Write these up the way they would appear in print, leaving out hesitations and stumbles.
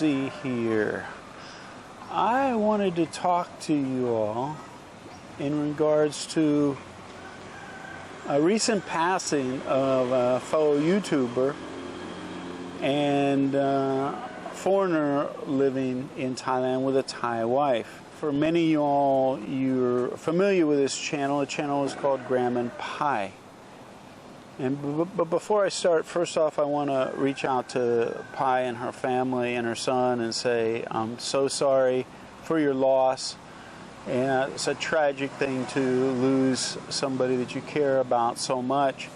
see here. I wanted to talk to you all in regards to a recent passing of a fellow YouTuber and foreigner living in Thailand with a Thai wife. For many of you all, you're familiar with this channel. The channel is called Graham Briar. But before I start, first off, I want to reach out to Pi and her family and her son and say, I'm so sorry for your loss. And it's a tragic thing to lose somebody that you care about so much.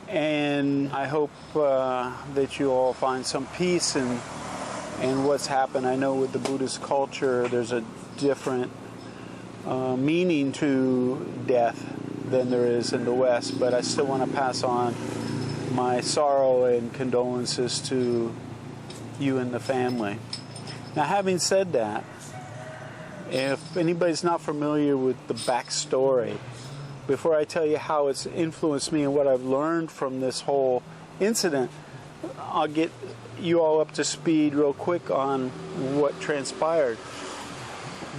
And I hope that you all find some peace in what's happened. I know with the Buddhist culture, there's a different meaning to death than there is in the West, but I still want to pass on my sorrow and condolences to you and the family. Now, having said that, if anybody's not familiar with the backstory, before I tell you how it's influenced me and what I've learned from this whole incident, I'll get you all up to speed real quick on what transpired.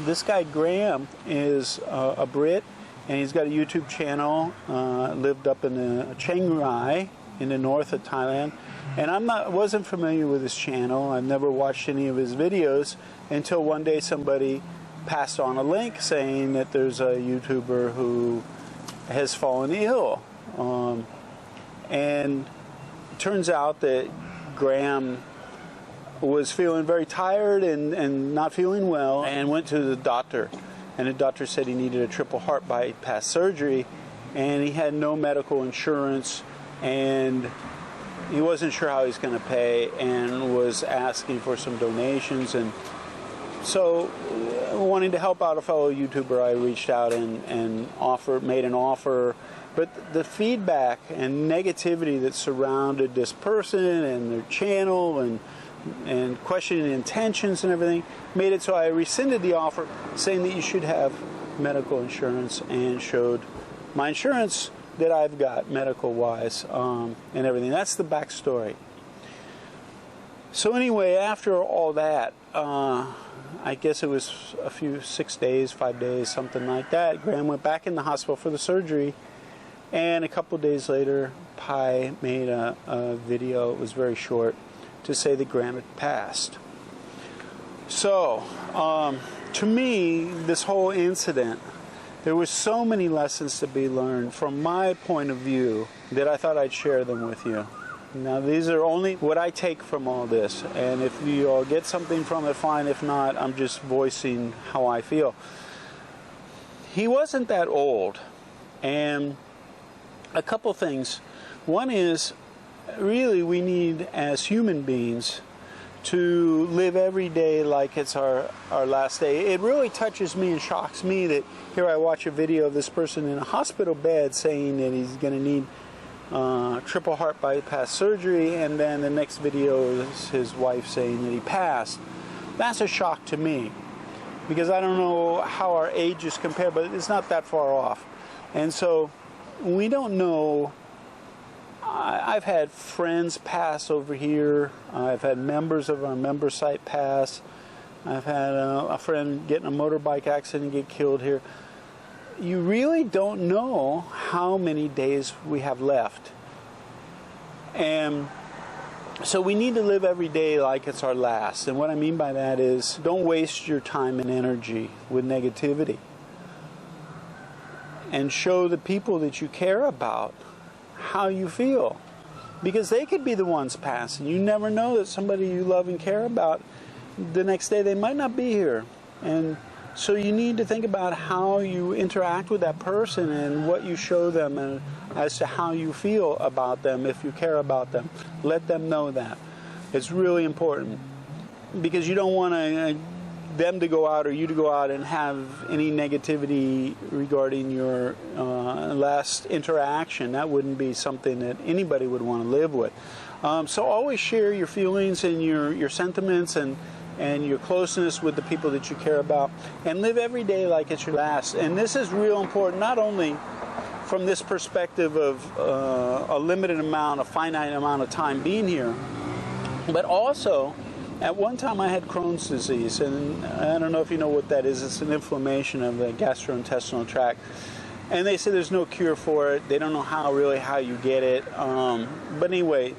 This guy Graham is a Brit, and he's got a YouTube channel, lived up in Chiang Rai in the north of Thailand. And wasn't familiar with his channel. I've never watched any of his videos until one day somebody passed on a link saying that there's a YouTuber who has fallen ill. And it turns out that Graham was feeling very tired and not feeling well and went to the doctor. And the doctor said he needed a triple heart bypass surgery, and he had no medical insurance, and he wasn't sure how he's going to pay, and was asking for some donations. And so, wanting to help out a fellow YouTuber, I reached out and made an offer. But the feedback and negativity that surrounded this person and their channel and questioning intentions and everything made it so I rescinded the offer, saying that you should have medical insurance, and showed my insurance that I've got medical wise and everything. That's the backstory. So anyway, after all that, I guess it was 5 days, something like that, Graham went back in the hospital for the surgery, and a couple of days later Pi made a video. It was very short, to say that Graham had passed. So, to me, this whole incident, there were so many lessons to be learned from my point of view that I thought I'd share them with you. Now, these are only what I take from all this, and if you all get something from it, fine. If not, I'm just voicing how I feel. He wasn't that old, and a couple things. One is, really, we need, as human beings, to live every day like it's our last day. It really touches me and shocks me that here I watch a video of this person in a hospital bed saying that he's going to need triple heart bypass surgery, and then the next video is his wife saying that he passed. That's a shock to me, because I don't know how our ages compare, but it's not that far off. And so we don't know. I've had friends pass over here. I've had members of our member site pass. I've had a friend get in a motorbike accident and get killed here. You really don't know how many days we have left. And so we need to live every day like it's our last. And what I mean by that is, don't waste your time and energy with negativity. And show the people that you care about how you feel, because they could be the ones passing. You never know that somebody you love and care about, the next day they might not be here. And so you need to think about how you interact with that person and what you show them, and as to how you feel about them. If you care about them, let them know that. It's really important, because you don't want them to go out or you to go out and have any negativity regarding your last interaction. That wouldn't be something that anybody would want to live with. So always share your feelings and your sentiments and your closeness with the people that you care about, and live every day like it's your last. And this is real important, not only from this perspective of a finite amount of time being here, but also At one time I had Crohn's disease, and I don't know if you know what that is. It's an inflammation of the gastrointestinal tract. And they say there's no cure for it. They don't know how you get it. But anyway,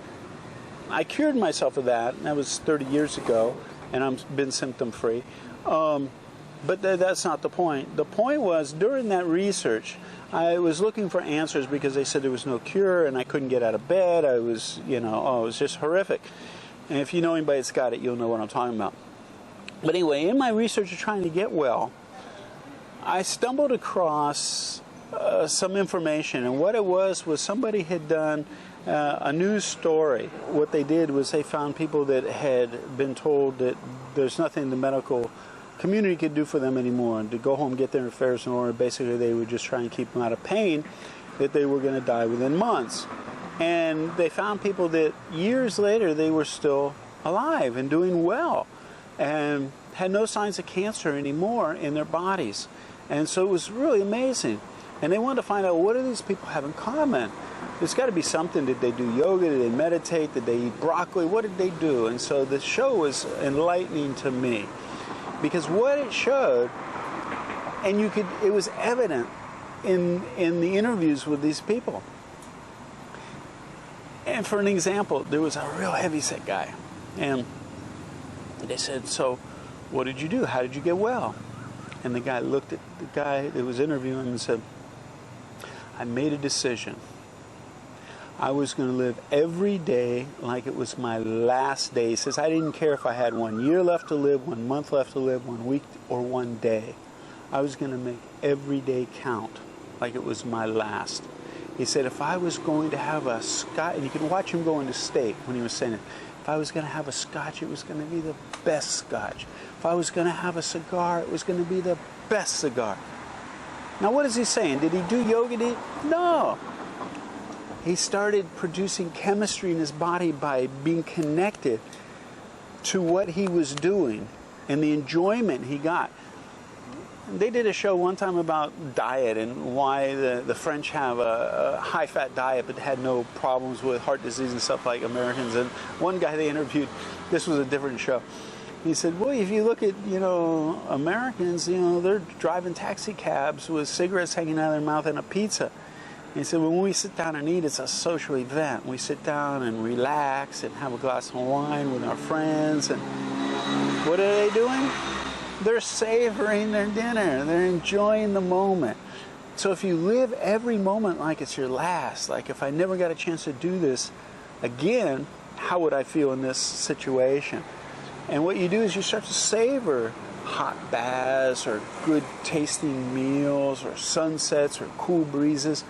I cured myself of that. That was 30 years ago, and I've been symptom-free. But that's not the point. The point was, during that research, I was looking for answers because they said there was no cure, and I couldn't get out of bed. I was, it was just horrific. And if you know anybody that's got it, you'll know what I'm talking about. But anyway, in my research of trying to get well, I stumbled across some information, and what it was somebody had done a news story. What they did was they found people that had been told that there's nothing the medical community could do for them anymore, and to go home, get their affairs in order. Basically, they would just try and keep them out of pain, that they were going to die within months. And they found people that years later, they were still alive and doing well and had no signs of cancer anymore in their bodies. And so it was really amazing. And they wanted to find out, what do these people have in common? There's got to be something. Did they do yoga? Did they meditate? Did they eat broccoli? What did they do? And so the show was enlightening to me, because what it showed, and it was evident in the interviews with these people. And for an example, there was a real heavyset guy, and they said, so what did you do? How did you get well? And the guy looked at the guy that was interviewing him and said, I made a decision. I was going to live every day like it was my last day. He says, I didn't care if I had 1 year left to live, 1 month left to live, 1 week, or 1 day. I was going to make every day count like it was my last. He said, if I was going to have a scotch, and you can watch him go into state when he was saying it, if I was going to have a scotch, it was going to be the best scotch. If I was going to have a cigar, it was going to be the best cigar. Now, what is he saying? Did he do yoga? No. He started producing chemistry in his body by being connected to what he was doing and the enjoyment he got. They did a show one time about diet and why the French have a high-fat diet but had no problems with heart disease and stuff like Americans. And one guy they interviewed, this was a different show, he said, well, if you look at, Americans, they're driving taxi cabs with cigarettes hanging out of their mouth and a pizza. And he said, when we sit down and eat, it's a social event. We sit down and relax and have a glass of wine with our friends. And what are they doing? They're savoring their dinner. They're enjoying the moment. So if you live every moment like it's your last, like if I never got a chance to do this again, how would I feel in this situation? And what you do is you start to savor hot baths or good tasting meals or sunsets or cool breezes.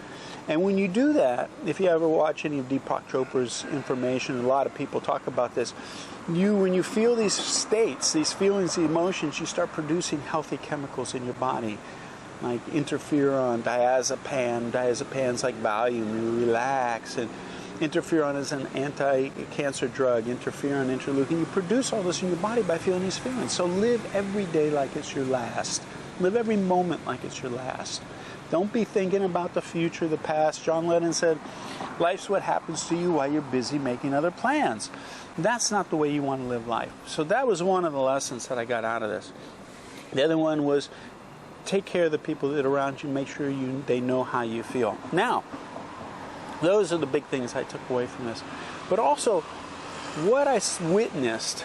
And when you do that, if you ever watch any of Deepak Chopra's information, a lot of people talk about this, when you feel these states, these feelings, the emotions, you start producing healthy chemicals in your body, like interferon, diazepam. Diazepam's like Valium, you relax, and interferon is an anti-cancer drug, interferon, interleukin. You produce all this in your body by feeling these feelings. So live every day like it's your last. Live every moment like it's your last. Don't be thinking about the future, the past. John Lennon said, life's what happens to you while you're busy making other plans. That's not the way you want to live life. So that was one of the lessons that I got out of this. The other one was take care of the people that are around you. Make sure they know how you feel. Now, those are the big things I took away from this. But also, what I witnessed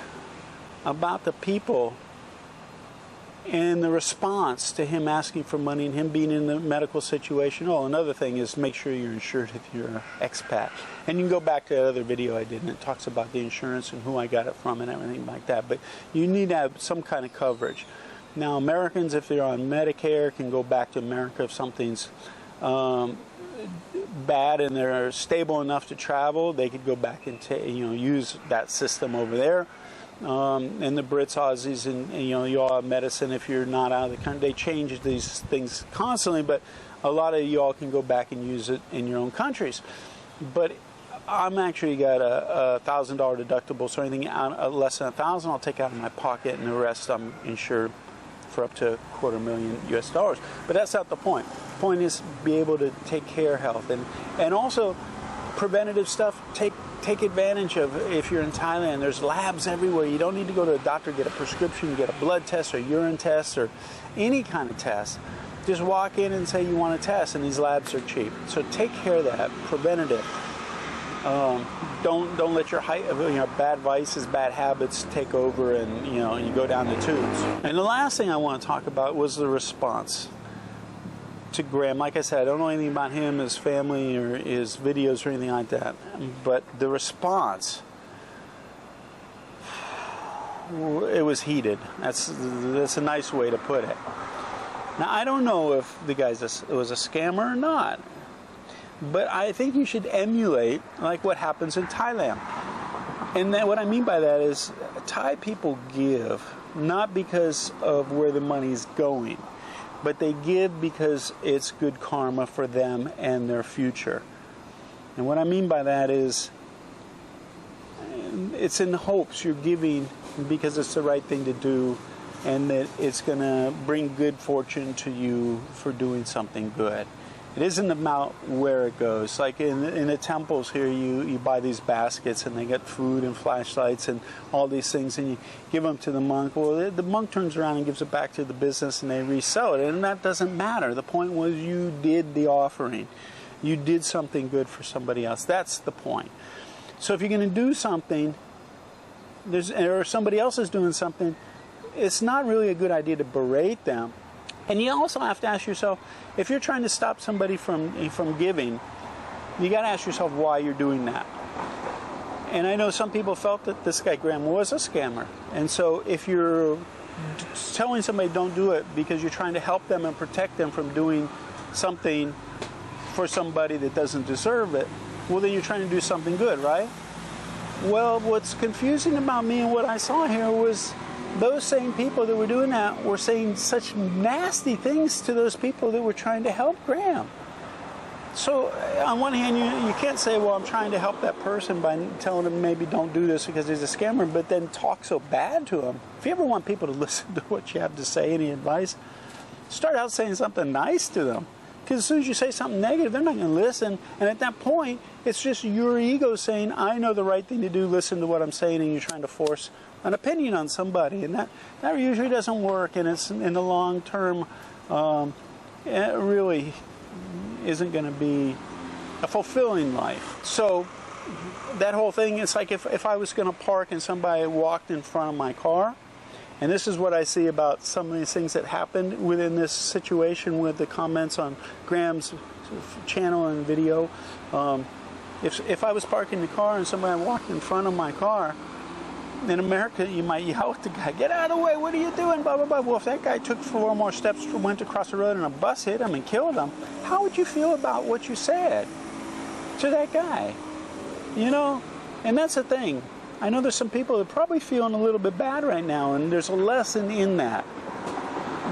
about the people and the response to him asking for money and him being in the medical situation. Oh, another thing is make sure you're insured if you're an expat. And you can go back to that other video I did, and it talks about the insurance and who I got it from and everything like that. But you need to have some kind of coverage. Now, Americans, if they're on Medicare, can go back to America if something's bad and they're stable enough to travel. They could go back and use that system over there. And the Brits, Aussies, and you all have medicine if you're not out of the country. They change these things constantly, but a lot of you all can go back and use it in your own countries. But I'm actually got a $1,000 deductible, so anything less than $1,000 I'll take out of my pocket, and the rest I'm insured for up to $250,000 US. But that's not the point. The point is be able to take care of health and also preventative stuff. Take take advantage of, if you're in Thailand, there's labs everywhere. You don't need to go to a doctor, get a prescription, get a blood test or urine test or any kind of test. Just walk in and say you want a test, and these labs are cheap. So take care of that, preventative. Don't let your bad vices, bad habits take over, and you go down the tubes. And the last thing I want to talk about was the response to Graham. Like I said, I don't know anything about him, his family, or his videos or anything like that. But the response, it was heated. That's a nice way to put it. Now, I don't know if the guy was a scammer or not. But I think you should emulate like what happens in Thailand. And then what I mean by that is Thai people give not because of where the money's going, but they give because it's good karma for them and their future. And what I mean by that is it's in hopes you're giving because it's the right thing to do, and that it's going to bring good fortune to you for doing something good. It isn't about where it goes. Like in the temples here, you buy these baskets and they get food and flashlights and all these things, and you give them to the monk. Well, the monk turns around and gives it back to the business and they resell it, and that doesn't matter. The point was you did the offering. You did something good for somebody else. That's the point. So if you're going to do something, or somebody else is doing something, it's not really a good idea to berate them. And you also have to ask yourself, if you're trying to stop somebody from giving, you got to ask yourself why you're doing that. And I know some people felt that this guy Graham was a scammer. And so if you're telling somebody don't do it because you're trying to help them and protect them from doing something for somebody that doesn't deserve it, well, then you're trying to do something good, right? Well, what's confusing about me and what I saw here was those same people that were doing that were saying such nasty things to those people that were trying to help Graham. So on one hand, you can't say, well, I'm trying to help that person by telling them maybe don't do this because he's a scammer, but then talk so bad to him. If you ever want people to listen to what you have to say, any advice, start out saying something nice to them. Because as soon as you say something negative, they're not going to listen. And at that point, it's just your ego saying, I know the right thing to do, listen to what I'm saying, and you're trying to force an opinion on somebody. And that usually doesn't work, and it's in the long term, it really isn't going to be a fulfilling life. So that whole thing, it's like if I was going to park and somebody walked in front of my car, and this is what I see about some of these things that happened within this situation with the comments on Graham's channel and video. If I was parking the car and somebody walked in front of my car, in America you might yell at the guy, get out of the way, what are you doing, blah, blah, blah. Well, if that guy took 4 more steps, went across the road and a bus hit him and killed him, how would you feel about what you said to that guy? You know, and that's the thing. I know there's some people that are probably feeling a little bit bad right now, and there's a lesson in that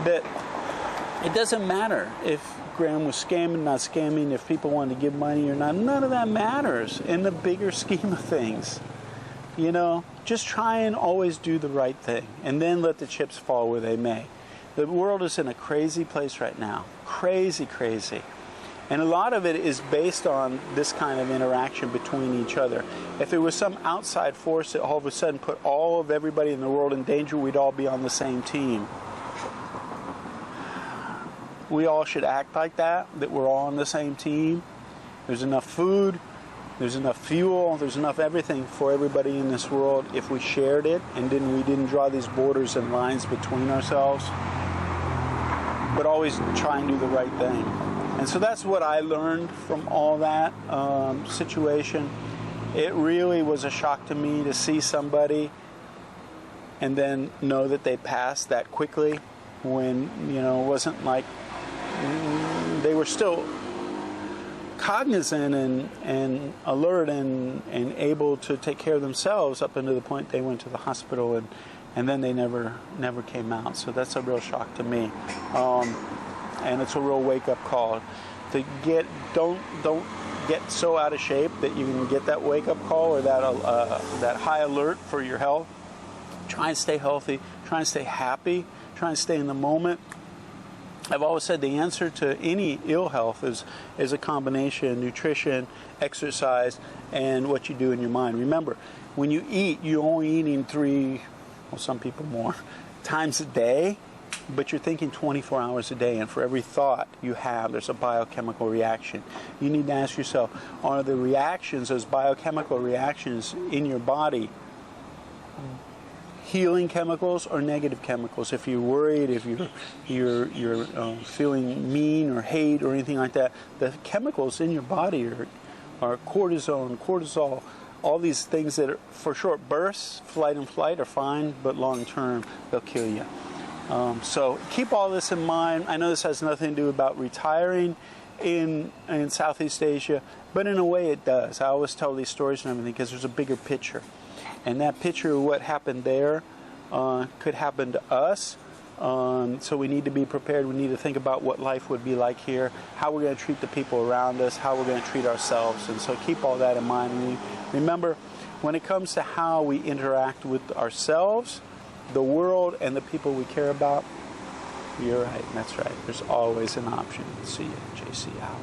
it doesn't matter if Graham was scamming, not scamming, if people wanted to give money or not. None of that matters in the bigger scheme of things. You know, just try and always do the right thing, and then let the chips fall where they may. The world is in a crazy place right now. Crazy, crazy. And a lot of it is based on this kind of interaction between each other. If there was some outside force that all of a sudden put all of everybody in the world in danger, we'd all be on the same team. We all should act like that we're all on the same team. There's enough food, there's enough fuel, there's enough everything for everybody in this world if we shared it and we didn't draw these borders and lines between ourselves. But always try and do the right thing. And so that's what I learned from all that situation. It really was a shock to me to see somebody and then know that they passed that quickly when, you know, it wasn't like they were still cognizant and alert and able to take care of themselves up until the point they went to the hospital, and then they never came out. So that's a real shock to me. And it's a real wake-up call to don't get so out of shape that you can get that wake-up call or that high alert for your health. Try and stay healthy. Try and stay happy. Try and stay in the moment. I've always said the answer to any ill health is a combination of nutrition, exercise, and what you do in your mind. Remember, when you eat, you're only eating 3, well, some people more, times a day, but you're thinking 24 hours a day, and for every thought you have, there's a biochemical reaction. You need to ask yourself, are the reactions, those biochemical reactions in your body, healing chemicals or negative chemicals? If you're worried, if you're feeling mean or hate or anything like that, the chemicals in your body are cortisone, cortisol, all these things that are, for short bursts, flight and flight, are fine, but long term they'll kill you. So keep all this in mind. I know this has nothing to do about retiring in Southeast Asia, but in a way it does. I always tell these stories and everything because there's a bigger picture. And that picture of what happened there could happen to us. So we need to be prepared. We need to think about what life would be like here, how we're going to treat the people around us, how we're going to treat ourselves. And so keep all that in mind. And remember, when it comes to how we interact with ourselves, the world, and the people we care about, you're right. That's right. There's always an option. See you. JC out.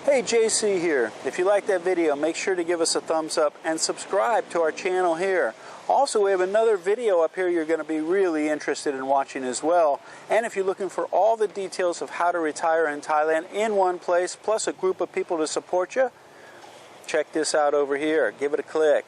Hey, JC here. If you like that video, make sure to give us a thumbs up and subscribe to our channel here. Also, we have another video up here you're going to be really interested in watching as well. And if you're looking for all the details of how to retire in Thailand in one place, plus a group of people to support you, check this out over here. Give it a click.